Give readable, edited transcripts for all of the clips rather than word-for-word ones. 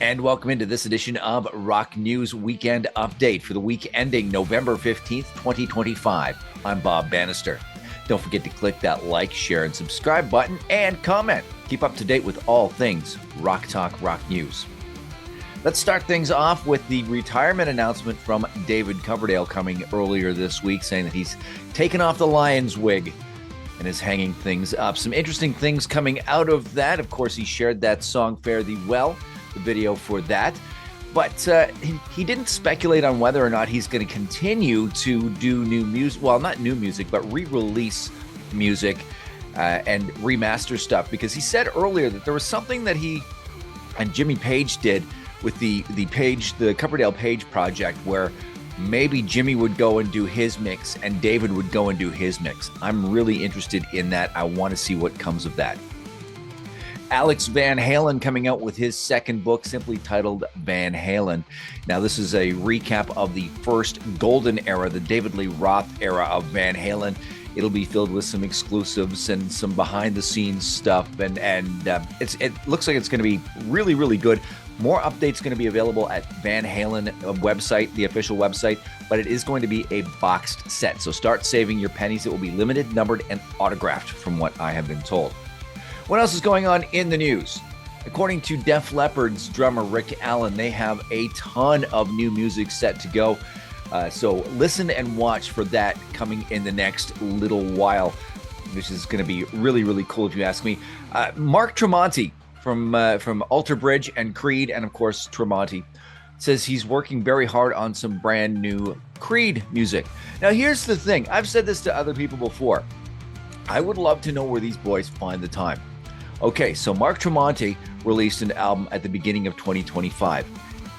And welcome into this edition of Rock News Weekend Update for the week ending November 15th, 2025. I'm Bob Bannister. Don't forget to click that like, share, and subscribe button and comment. Keep up to date with all things Rock Talk Rock News. Let's start things off with the retirement announcement from David Coverdale coming earlier this week, saying that he's taken off the Lions wig and is hanging things up. Some interesting things coming out of that. Of course, he shared that song Fare Thee Well, the video for that. But he didn't speculate on whether or not he's going to continue to do new music. Well, not new music, but re-release music and remaster stuff. Because he said earlier that there was something that he and Jimmy Page did with the Coverdale Page project, where maybe Jimmy would go and do his mix and David would go and do his mix. I'm really interested in that. I want to see what comes of that. Alex Van Halen coming out with his second book, simply titled Van Halen. Now, this is a recap of the first golden era, the David Lee Roth era of Van Halen. It'll be filled with some exclusives and some behind-the-scenes stuff, and it looks like it's going to be really, really good. More updates going to be available at Van Halen website, the official website, but it is going to be a boxed set. So start saving your pennies. It will be limited, numbered, and autographed, from what I have been told. What else is going on in the news? According to Def Leppard's drummer Rick Allen, they have a ton of new music set to go. So listen and watch for that coming in the next little while, which is going to be really, really cool if you ask me. Mark Tremonti from Alter Bridge and Creed, and of course Tremonti, says he's working very hard on some brand new Creed music. Now, here's the thing. I've said this to other people before. I would love to know where these boys find the time. Okay, so Mark Tremonti released an album at the beginning of 2025.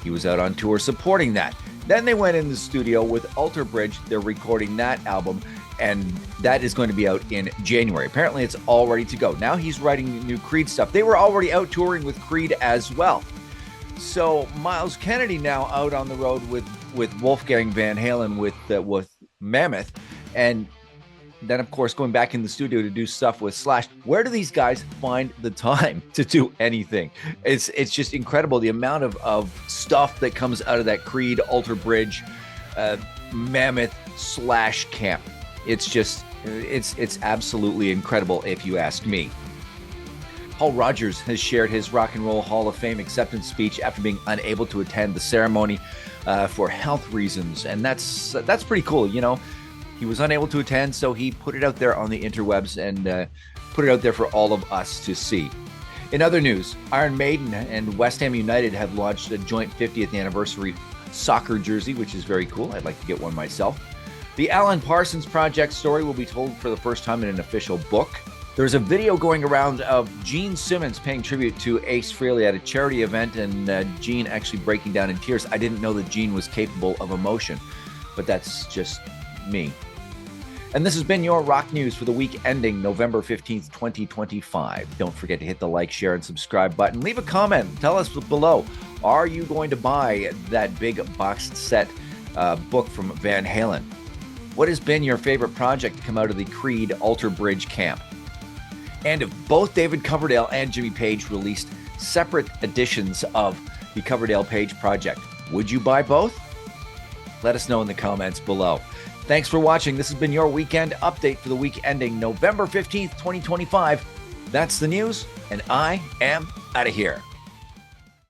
He was out on tour supporting that. Then they went in the studio with Alter Bridge. They're recording that album, and that is going to be out in January. Apparently, it's all ready to go. Now he's writing new Creed stuff. They were already out touring with Creed as well. So Miles Kennedy now out on the road with Wolfgang Van Halen with Mammoth, and then, of course, going back in the studio to do stuff with Slash. Where do these guys find the time to do anything? It's just incredible, the amount of stuff that comes out of that Creed, Alter Bridge, Mammoth Slash camp. It's absolutely incredible, if you ask me. Paul Rodgers has shared his Rock and Roll Hall of Fame acceptance speech after being unable to attend the ceremony for health reasons, and that's pretty cool, you know. He was unable to attend, so he put it out there on the interwebs and put it out there for all of us to see. In other news, Iron Maiden and West Ham United have launched a joint 50th anniversary soccer jersey, which is very cool. I'd like to get one myself. The Alan Parsons Project story will be told for the first time in an official book. There's a video going around of Gene Simmons paying tribute to Ace Frehley at a charity event, and Gene actually breaking down in tears. I didn't know that Gene was capable of emotion, but that's just me. And this has been your Rock News for the week ending November 15th, 2025. Don't forget to hit the like, share, and subscribe button. Leave a comment. Tell us below, are you going to buy that big boxed set book from Van Halen? What has been your favorite project to come out of the Creed Alter Bridge camp? And if both David Coverdale and Jimmy Page released separate editions of the Coverdale Page project, would you buy both? Let us know in the comments below. Thanks for watching. This has been your weekend update for the week ending November 15th, 2025. That's the news, and I am out of here.